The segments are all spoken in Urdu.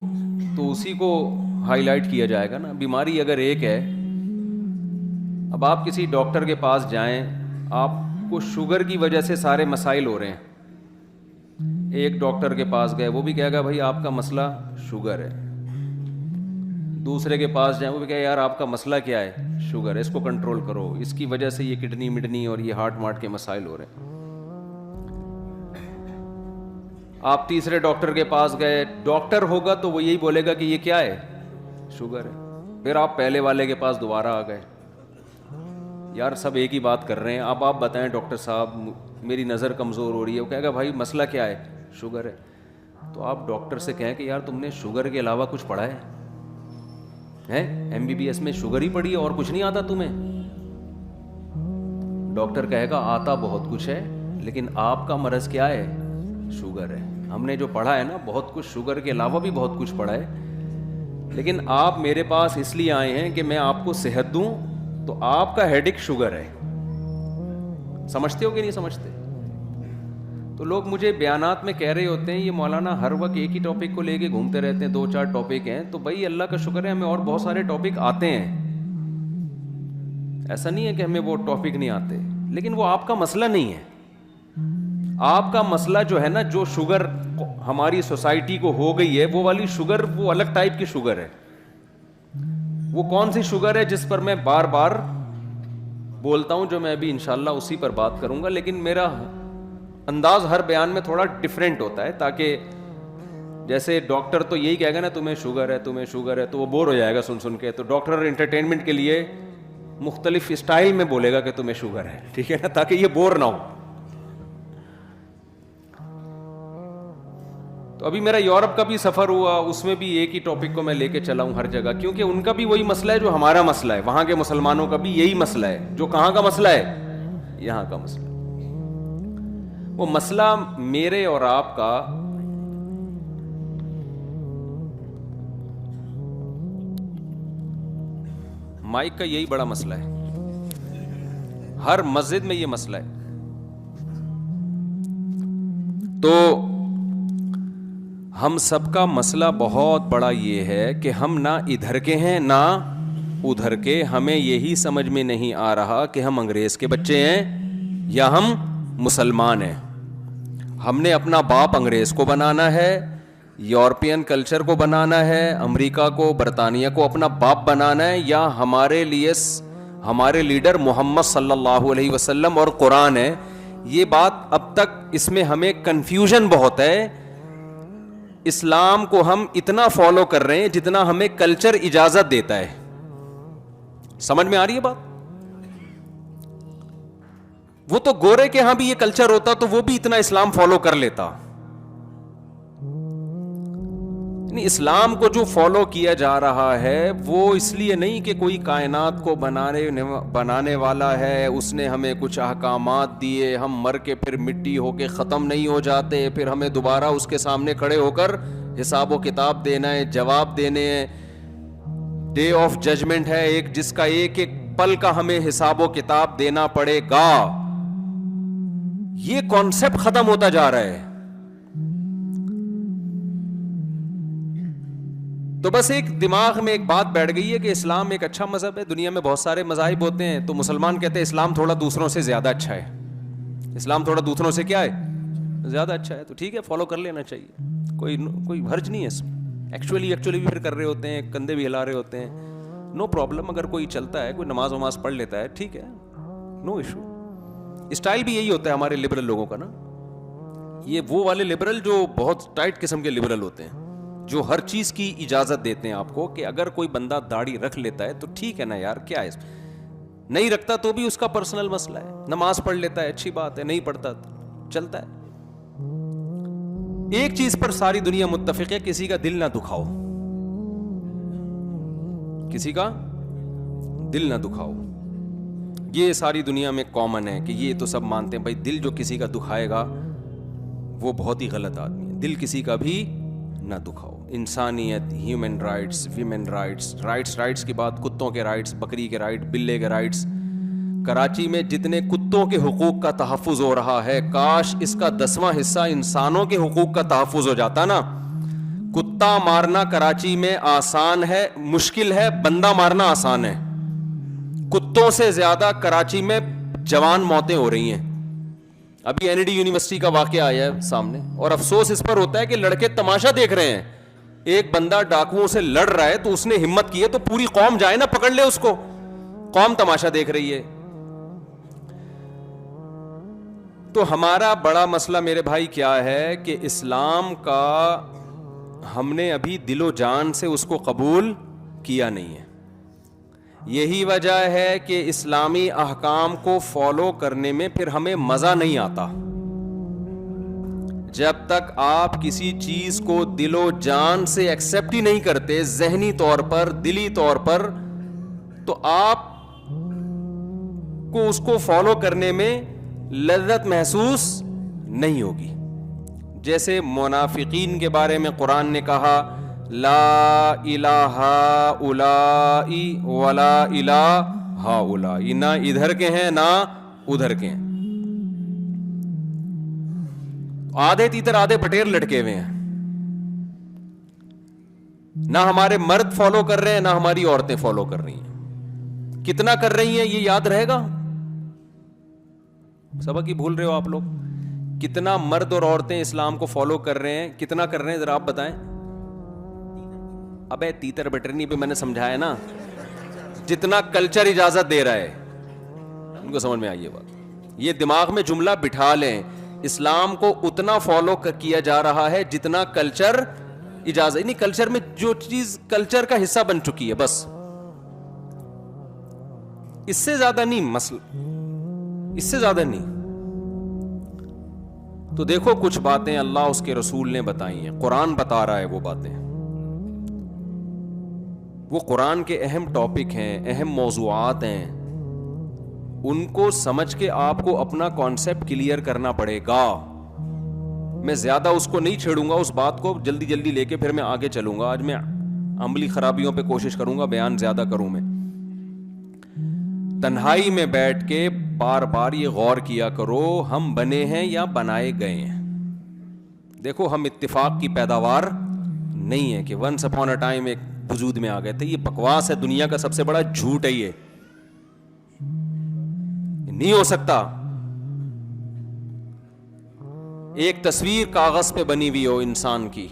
تو اسی کو ہائی لائٹ کیا جائے گا نا. بیماری اگر ایک ہے, اب آپ کسی ڈاکٹر کے پاس جائیں, آپ کو شوگر کی وجہ سے سارے مسائل ہو رہے ہیں, ایک ڈاکٹر کے پاس گئے, وہ بھی کہے گا بھائی آپ کا مسئلہ شوگر ہے. دوسرے کے پاس جائیں, وہ بھی کہے یار آپ کا مسئلہ کیا ہے, شوگر ہے, اس کو کنٹرول کرو, اس کی وجہ سے یہ کڈنی مڈنی اور یہ ہارٹ مارٹ کے مسائل ہو رہے ہیں. آپ تیسرے ڈاکٹر کے پاس گئے, ڈاکٹر ہوگا تو وہ یہی بولے گا کہ یہ کیا ہے, شوگر ہے. پھر آپ پہلے والے کے پاس دوبارہ آ گئے, یار سب ایک ہی بات کر رہے ہیں, اب آپ بتائیں ڈاکٹر صاحب میری نظر کمزور ہو رہی ہے. وہ کہے گا بھائی مسئلہ کیا ہے, شوگر ہے. تو آپ ڈاکٹر سے کہیں کہ یار تم نے شوگر کے علاوہ کچھ پڑھا ہے, ایم بی بی ایس میں شوگر ہی پڑھی ہے اور کچھ نہیں آتا تمہیں؟ ڈاکٹر کہے گا آتا بہت کچھ ہے, لیکن آپ کا مرض کیا ہے, شوگر ہے. ہم نے جو پڑھا ہے نا بہت کچھ, شوگر کے علاوہ بھی بہت کچھ پڑھا ہے, لیکن آپ میرے پاس اس لیے آئے ہیں کہ میں آپ کو صحت دوں, تو آپ کا ہیڈک شوگر ہے. سمجھتے ہو کہ نہیں سمجھتے؟ تو لوگ مجھے بیانات میں کہہ رہے ہوتے ہیں یہ مولانا ہر وقت ایک ہی ٹاپک کو لے کے گھومتے رہتے ہیں, 2-4 ٹاپک ہیں. تو بھائی اللہ کا شکر ہے ہمیں اور بہت سارے ٹاپک آتے ہیں, ایسا نہیں ہے کہ ہمیں وہ ٹاپک نہیں آتے, لیکن وہ آپ کا مسئلہ نہیں ہے. آپ کا مسئلہ جو ہے نا, جو شوگر ہماری سوسائٹی کو ہو گئی ہے, وہ والی شوگر وہ الگ ٹائپ کی شوگر ہے. وہ کون سی شوگر ہے جس پر میں بار بار بولتا ہوں, جو میں ابھی انشاءاللہ اسی پر بات کروں گا, لیکن میرا انداز ہر بیان میں تھوڑا ڈیفرنٹ ہوتا ہے, تاکہ جیسے ڈاکٹر تو یہی کہے گا نا تمہیں شوگر ہے تمہیں شوگر ہے, تو وہ بور ہو جائے گا سن سن کے. تو ڈاکٹر انٹرٹینمنٹ کے لیے مختلف اسٹائل میں بولے گا کہ تمہیں شوگر ہے, ٹھیک ہے نا, تاکہ یہ بور نہ ہو. تو ابھی میرا یورپ کا بھی سفر ہوا, اس میں بھی ایک ہی ٹاپک کو میں لے کے چلا ہوں ہر جگہ, کیونکہ ان کا بھی وہی مسئلہ ہے جو ہمارا مسئلہ ہے, وہاں کے مسلمانوں کا بھی یہی مسئلہ ہے. جو کہاں کا مسئلہ ہے, یہاں کا مسئلہ. وہ مسئلہ میرے اور آپ کا مائک کا یہی بڑا مسئلہ ہے, ہر مسجد میں یہ مسئلہ ہے. تو ہم سب کا مسئلہ بہت بڑا یہ ہے کہ ہم نہ ادھر کے ہیں نہ ادھر کے. ہمیں یہی سمجھ میں نہیں آ رہا کہ ہم انگریز کے بچے ہیں یا ہم مسلمان ہیں. ہم نے اپنا باپ انگریز کو بنانا ہے, یورپین کلچر کو بنانا ہے, امریکہ کو برطانیہ کو اپنا باپ بنانا ہے, یا ہمارے لیے ہمارے لیڈر محمد صلی اللہ علیہ وسلم اور قرآن ہے. یہ بات اب تک اس میں ہمیں کنفیوژن بہت ہے. اسلام کو ہم اتنا فالو کر رہے ہیں جتنا ہمیں کلچر اجازت دیتا ہے. سمجھ میں آ رہی ہے بات؟ وہ تو گورے کے ہاں بھی یہ کلچر ہوتا تو وہ بھی اتنا اسلام فالو کر لیتا. اسلام کو جو فالو کیا جا رہا ہے وہ اس لیے نہیں کہ کوئی کائنات کو بنانے والا ہے, اس نے ہمیں کچھ احکامات دیے, ہم مر کے پھر مٹی ہو کے ختم نہیں ہو جاتے, پھر ہمیں دوبارہ اس کے سامنے کھڑے ہو کر حساب و کتاب دینا ہے, جواب دینے ہیں. ڈے آف ججمنٹ ہے ایک, جس کا ایک ایک پل کا ہمیں حساب و کتاب دینا پڑے گا. یہ کانسیپٹ ختم ہوتا جا رہا ہے. تو بس ایک دماغ میں ایک بات بیٹھ گئی ہے کہ اسلام ایک اچھا مذہب ہے. دنیا میں بہت سارے مذاہب ہوتے ہیں, تو مسلمان کہتے ہیں اسلام تھوڑا دوسروں سے زیادہ اچھا ہے, اسلام تھوڑا دوسروں سے کیا ہے, زیادہ اچھا ہے. تو ٹھیک ہے, فالو کر لینا چاہیے, کوئی حرج نہیں ہے اس میں. ایکچولی بھی پھر کر رہے ہوتے ہیں, کندھے بھی ہلا رہے ہوتے ہیں, نو پرابلم. اگر کوئی چلتا ہے, کوئی نماز وماز پڑھ لیتا ہے, ٹھیک ہے, نو ایشو. اسٹائل بھی یہی ہوتا ہے ہمارے لبرل لوگوں کا نا. یہ وہ والے لبرل جو بہت ٹائٹ قسم کے لبرل ہوتے ہیں, جو ہر چیز کی اجازت دیتے ہیں آپ کو, کہ اگر کوئی بندہ داڑھی رکھ لیتا ہے تو ٹھیک ہے نا یار, کیا ہے, نہیں رکھتا تو بھی اس کا پرسنل مسئلہ ہے, نماز پڑھ لیتا ہے اچھی بات ہے, نہیں پڑھتا چلتا ہے. ایک چیز پر ساری دنیا متفق ہے, کسی کا دل نہ دکھاؤ, کسی کا دل نہ دکھاؤ. یہ ساری دنیا میں کامن ہے کہ یہ تو سب مانتے ہیں بھائی, دل جو کسی کا دکھائے گا وہ بہت ہی غلط آدمی ہے. دل کسی کا بھی نہ دکھاؤ. انسانیت, human rights, women rights, rights کی بات, کتوں کے رائٹس, بکری کے رائٹ, بلے کے رائٹس. کراچی میں جتنے کتوں کے حقوق کا تحفظ ہو رہا ہے, کاش اس کا 10واں حصہ انسانوں کے حقوق کا تحفظ ہو جاتا نا. کتا مارنا کراچی میں آسان ہے، مشکل ہے، بندہ مارنا آسان ہے. کتوں سے زیادہ کراچی میں جوان موتیں ہو رہی ہیں. ابھی این ڈی یونیورسٹی کا واقعہ آیا ہے سامنے، اور افسوس اس پر ہوتا ہے کہ لڑکے تماشا دیکھ رہے ہیں. ایک بندہ ڈاکوؤں سے لڑ رہا ہے تو اس نے ہمت کی ہے تو پوری قوم جائے نا پکڑ لے اس کو. قوم تماشا دیکھ رہی ہے. تو ہمارا بڑا مسئلہ میرے بھائی کیا ہے کہ اسلام کا ہم نے ابھی دل و جان سے اس کو قبول کیا نہیں ہے. یہی وجہ ہے کہ اسلامی احکام کو فالو کرنے میں پھر ہمیں مزہ نہیں آتا. جب تک آپ کسی چیز کو دل و جان سے ایکسپٹ ہی نہیں کرتے، ذہنی طور پر، دلی طور پر، تو آپ کو اس کو فالو کرنے میں لذت محسوس نہیں ہوگی. جیسے منافقین کے بارے میں قرآن نے کہا لا الہ الائی ولا الہ ہاؤلائی، نہ ادھر کے ہیں نہ ادھر کے ہیں. آدھے تیتر آدھے بٹیر لٹکے ہوئے ہیں. نہ ہمارے مرد فالو کر رہے ہیں نہ ہماری عورتیں فالو کر رہی ہیں. کتنا کر رہی ہیں یہ یاد رہے گا؟ سبق ہی بھول رہے ہو آپ لوگ. کتنا مرد اور عورتیں اسلام کو فالو کر رہے ہیں، کتنا کر رہے ہیں ذرا آپ بتائیں. ابے تیتر بٹرنی پہ میں نے سمجھایا نا، جتنا کلچر اجازت دے رہا ہے. ان کو سمجھ میں آئی یہ بات. یہ دماغ میں جملہ بٹھا لیں، اسلام کو اتنا فالو کیا جا رہا ہے جتنا کلچر اجازت. نہیں، کلچر میں جو چیز کلچر کا حصہ بن چکی ہے بس، اس سے زیادہ نہیں مسئلہ، اس سے زیادہ نہیں. تو دیکھو کچھ باتیں اللہ اس کے رسول نے بتائی ہیں، قرآن بتا رہا ہے وہ باتیں. وہ قرآن کے اہم ٹاپک ہیں، اہم موضوعات ہیں. ان کو سمجھ کے آپ کو اپنا کانسیپٹ کلیئر کرنا پڑے گا. میں زیادہ اس کو نہیں چھیڑوں گا، اس بات کو جلدی جلدی لے کے پھر میں آگے چلوں گا. آج میں عملی خرابیوں پہ کوشش کروں گا بیان زیادہ کروں. میں تنہائی میں بیٹھ کے بار بار یہ غور کیا کرو، ہم بنے ہیں یا بنائے گئے ہیں. دیکھو ہم اتفاق کی پیداوار نہیں ہے کہ ونس اپون اے ٹائم ایک وجود میں آ گئے تھے. یہ بکواس ہے، دنیا کا سب سے بڑا جھوٹ ہے. یہ نہیں ہو سکتا. ایک تصویر کاغذ پہ بنی ہوئی ہو انسان کی،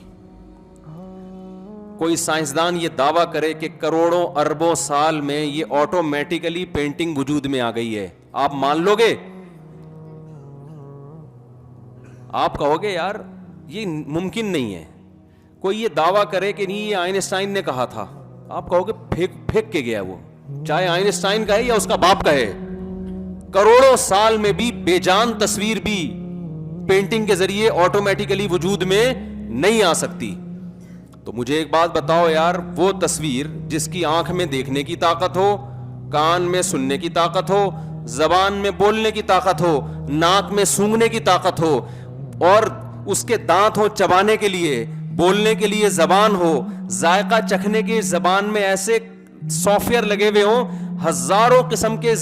کوئی سائنسدان یہ دعویٰ کرے کہ کروڑوں اربوں سال میں یہ آٹومیٹیکلی پینٹنگ وجود میں آ گئی ہے، آپ مان لو گے؟ آپ کہو گے یار یہ ممکن نہیں ہے. کوئی یہ دعویٰ کرے کہ نہیں یہ آئنسٹائن نے کہا تھا، آپ کہو گے پھینک کے گیا وہ، چاہے آئنسٹائن کا ہے یا اس کا باپ کا ہے. کروڑوں سال میں بھی بے جان تصویر بھی پینٹنگ کے ذریعے آٹومیٹیکلی وجود میں نہیں آ سکتی. تو مجھے ایک بات بتاؤ یار، وہ تصویر جس کی آنکھ میں دیکھنے کی طاقت ہو، کان میں سننے کی طاقت ہو، زبان میں بولنے کی طاقت ہو، ناک میں سونگھنے کی طاقت ہو، اور اس کے دانت ہو چبانے کے لیے، بولنے کے لیے زبان ہو، ذائقہ چکھنے کی زبان میں ایسے سافٹ ویئر لگے ہوئے ہوں، ہزاروں قسم کے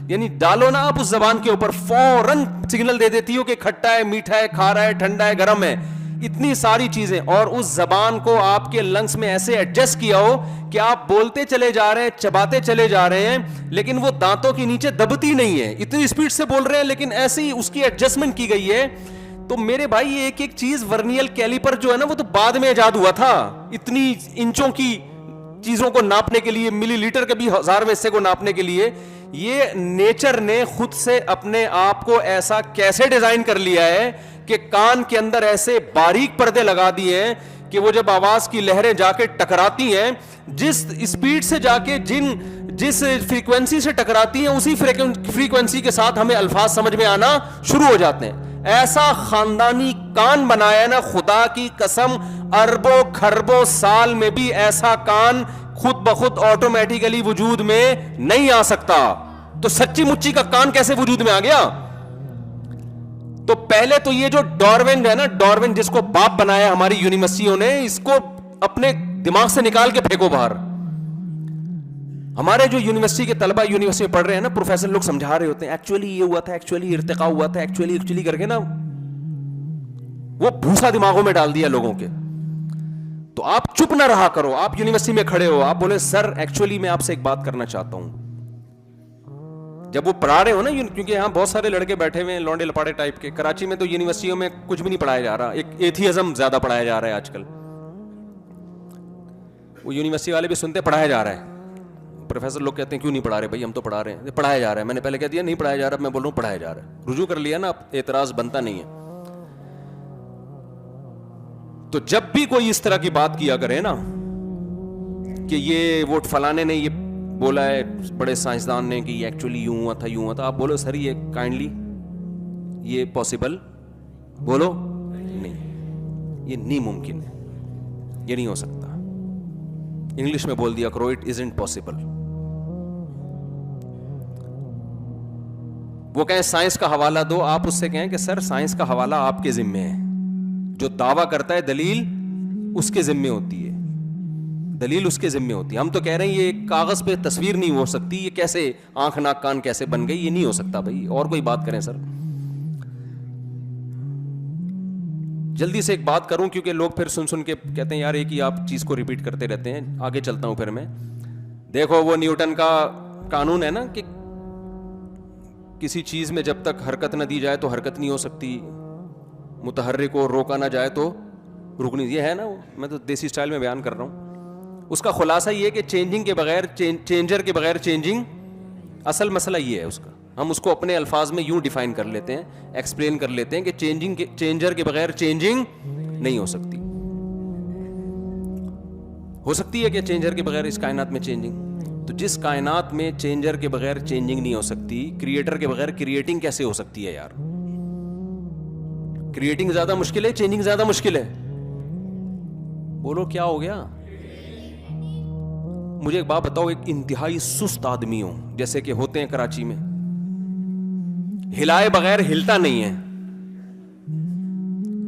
یعنی ڈالو نا آپ اس زبان کے اوپر فوراً سگنل دے دیتی ہو کہ کھٹا ہے، میٹھا ہے، کھارا ہے، ٹھنڈا ہے، گرم ہے. اتنی ساری چیزیں، اور اس زبان کو آپ کے لنگس میں ایسے ایڈجسٹ کیا ہو کہ آپ بولتے چلے جا رہے ہیں، چباتے چلے جا رہے ہیں، لیکن وہ دانتوں کے نیچے دبتی نہیں ہے. اتنی اسپیڈ سے بول رہے ہیں لیکن ایسی ہی اس کی ایڈجسٹمنٹ کی گئی ہے. تو میرے بھائی ایک ایک چیز ورنیل کیلیپر جو ہے نا وہ تو بعد میں ایجاد ہوا تھا. اتنی انچوں کی چیزوں کو ناپنے کے لیے، ملی لیٹر کے بھی 1000 حصے کو ناپنے کے لیے، یہ نیچر نے خود سے اپنے آپ کو ایسا کیسے ڈیزائن کر لیا ہے کہ کان کے اندر ایسے باریک پردے لگا دیے ہیں کہ وہ جب آواز کی لہریں جا کے ٹکراتی ہیں، جس اسپیڈ سے جا کے جس فریکوینسی سے ٹکراتی ہیں، اسی فریکوینسی کے ساتھ ہمیں الفاظ سمجھ میں آنا شروع ہو جاتے ہیں. ایسا خاندانی کان بنایا نا، خدا کی قسم اربوں کھربوں سال میں بھی ایسا کان خود بخود آٹومیٹیکلی وجود میں نہیں آ سکتا. تو سچی مچی کا کان کیسے وجود میں آ گیا؟ تو پہلے تو یہ جو ڈاروین ہے نا، ڈاروین جس کو باپ بنایا ہماری یونیورسٹیوں نے، اس کو اپنے دماغ سے نکال کے پھینکو باہر. ہمارے جو یونیورسٹی کے طلبہ یونیورسٹی میں پڑھ رہے ہیں نا، پروفیسر لوگ سمجھا رہے ہوتے ہیں ایکچولی یہ ہوا تھا، ایکچولی ارتقا ہوا تھا، ایکچولی کر کے نا وہ بھوسا دماغوں میں ڈال دیا لوگوں کے. تو آپ چپ نہ رہا کرو. آپ یونیورسٹی میں کھڑے ہو, آپ بولے سر ایکچولی میں آپ سے ایک بات کرنا چاہتا ہوں. جب وہ پڑھا رہے ہو نا, کیونکہ یہاں بہت سارے لڑکے بیٹھے ہوئے ہیں لونڈے لپاڑے ٹائپ کے. کراچی میں تو یونیورسٹیوں میں کچھ بھی نہیں پڑھایا جا رہا, ایک ایتھیزم زیادہ پڑھایا جا رہا ہے آج کل. وہ یونیورسٹی والے بھی سنتے پڑھایا جا رہا ہے. پروفیسر لوگ کہتے ہیں کیوں نہیں پڑھا رہے بھائی, ہم تو پڑھا رہے ہیں. پڑھایا جا رہا ہے, میں نے پہلے کہہ دیا نہیں پڑھایا جا رہا, میں بول رہا ہوں پڑھایا جا رہا ہے. رجوع کر لیا نا, اب اعتراض بنتا نہیں ہے. تو جب بھی کوئی اس طرح کی بات کیا کرے نا کہ یہ وہ فلانے نے یہ بولا ہے, بڑے سائنسدان نے, کہ یہ ایکچولی یوں ہوا تھا, آپ بولو سر یہ کائنڈلی یہ پاسبل, بولو نہیں, یہ نہیں ممکن ہے, یہ نہیں ہو سکتا. انگلش میں بول دیا کرو اٹ ازنٹ پاسبل. وہ کہیں سائنس کا حوالہ دو, آپ اس سے کہیں کہ سر سائنس کا حوالہ آپ کے ذمے ہے, جو دعویٰ کرتا ہے دلیل اس کے ذمے ہوتی ہے, دلیل اس کے ذمے ہوتی ہے. ہم تو کہہ رہے ہیں یہ ایک کاغذ پہ تصویر نہیں ہو سکتی, یہ کیسے آنکھ ناک کان کیسے بن گئی, یہ نہیں ہو سکتا بھائی. اور کوئی بات کریں سر. جلدی سے ایک بات کروں کیونکہ لوگ پھر سن کے کہتے ہیں یار ایک ہی آپ چیز کو ریپیٹ کرتے رہتے ہیں. آگے چلتا ہوں پھر میں. دیکھو وہ نیوٹن کا قانون ہے نا کہ کسی چیز میں جب تک حرکت نہ دی جائے تو حرکت نہیں ہو سکتی, متحرک کو روکا نہ جائے تو رک نہیں. یہ ہے نا, میں تو دیسی اسٹائل میں بیان کر رہا ہوں. اس کا خلاصہ یہ کہ چینجنگ کے بغیر, چینجر کے بغیر چینجنگ, اصل مسئلہ یہ ہے اس کا. ہم اس کو اپنے الفاظ میں یوں ڈیفائن کر لیتے ہیں, ایکسپلین کر لیتے ہیں کہ چینجر کے بغیر چینجنگ نہیں ہو سکتی. ہو سکتی ہے کہ چینجر کے بغیر اس کائنات میں چینجنگ, تو جس کائنات میں چینجر کے بغیر چینجنگ نہیں ہو سکتی, کریٹر کے بغیر کریٹنگ کیسے ہو سکتی ہے یار؟ کریٹنگ زیادہ مشکل ہے, چینجنگ زیادہ مشکل ہے. بولو کیا ہو گیا؟ مجھے ایک بات بتاؤ, ایک انتہائی سست آدمی ہو جیسے کہ ہوتے ہیں کراچی میں, ہلائے بغیر ہلتا نہیں ہے.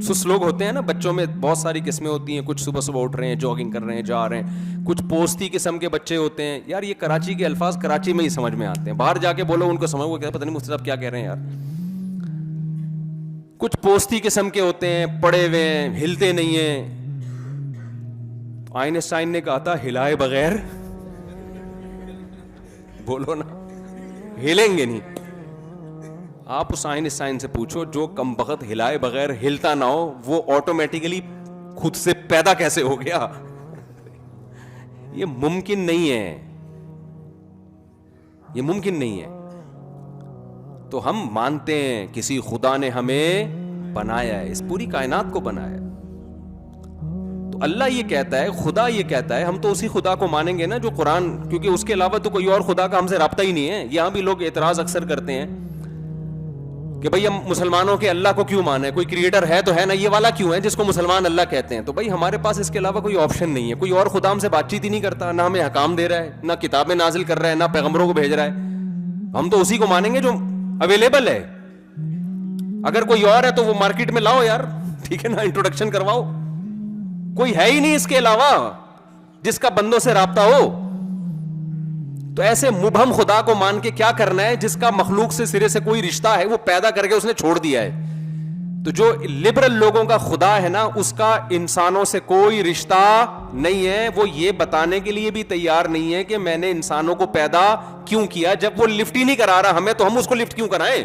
سست لوگ ہوتے ہیں نا, بچوں میں بہت ساری قسمیں ہوتی ہیں. کچھ صبح صبح اٹھ رہے ہیں, جاگنگ کر رہے ہیں, جا رہے ہیں. کچھ پوستی قسم کے بچے ہوتے ہیں. یار یہ کراچی کے الفاظ کراچی میں ہی سمجھ میں آتے ہیں, باہر جا کے بولو ان کو سمجھ, وہ پتہ نہیں مفتی صاحب کیا کہہ رہے ہیں یار. کچھ پوستی قسم کے ہوتے ہیں, پڑے ہوئے ہیں, ہلتے نہیں ہیں. آئنسٹائن نے کہا تھا ہلائے بغیر بولو نا, ہلیں گے نہیں. آپ اس آئنسٹائن سے پوچھو جو کم بخت ہلائے بغیر ہلتا نہ ہو, وہ آٹومیٹیکلی خود سے پیدا کیسے ہو گیا؟ یہ ممکن نہیں ہے, یہ ممکن نہیں ہے. تو ہم مانتے ہیں کسی خدا نے ہمیں بنایا ہے, اس پوری کائنات کو بنایا ہے. تو اللہ یہ کہتا ہے, خدا یہ کہتا ہے, ہم تو اسی خدا کو مانیں گے نا جو قرآن, کیونکہ اس کے علاوہ تو کوئی اور خدا کا ہم سے رابطہ ہی نہیں ہے. یہاں بھی لوگ اعتراض اکثر کرتے ہیں کہ بھئی ہم مسلمانوں کے اللہ کو کیوں مانیں, کوئی کریٹر ہے تو ہے نا, یہ والا کیوں ہے جس کو مسلمان اللہ کہتے ہیں. تو بھئی ہمارے پاس اس کے علاوہ کوئی آپشن نہیں ہے. کوئی اور خدا ہم سے بات چیت ہی نہیں کرتا, نہ ہمیں احکام دے رہا ہے, نہ کتابیں نازل کر رہا ہے, نہ پیغمبروں کو بھیج رہا ہے. ہم تو اسی کو مانیں گے جو اویلیبل ہے. اگر کوئی اور ہے تو وہ مارکیٹ میں لاؤ یار, ٹھیک ہے نا, انٹروڈکشن کرواؤ. کوئی ہے ہی نہیں اس کے علاوہ جس کا بندوں سے رابطہ ہو. تو ایسے مبہم خدا کو مان کے کیا کرنا ہے جس کا مخلوق سے سرے سے کوئی رشتہ ہے, وہ پیدا کر کے اس نے چھوڑ دیا ہے. تو جو لبرل لوگوں کا خدا ہے نا, اس کا انسانوں سے کوئی رشتہ نہیں ہے. وہ یہ بتانے کے لیے بھی تیار نہیں ہے کہ میں نے انسانوں کو پیدا کیوں کیا, جب وہ لفٹ ہی نہیں کرا رہا ہمیں, تو ہم اس کو لفٹ کیوں کرائیں؟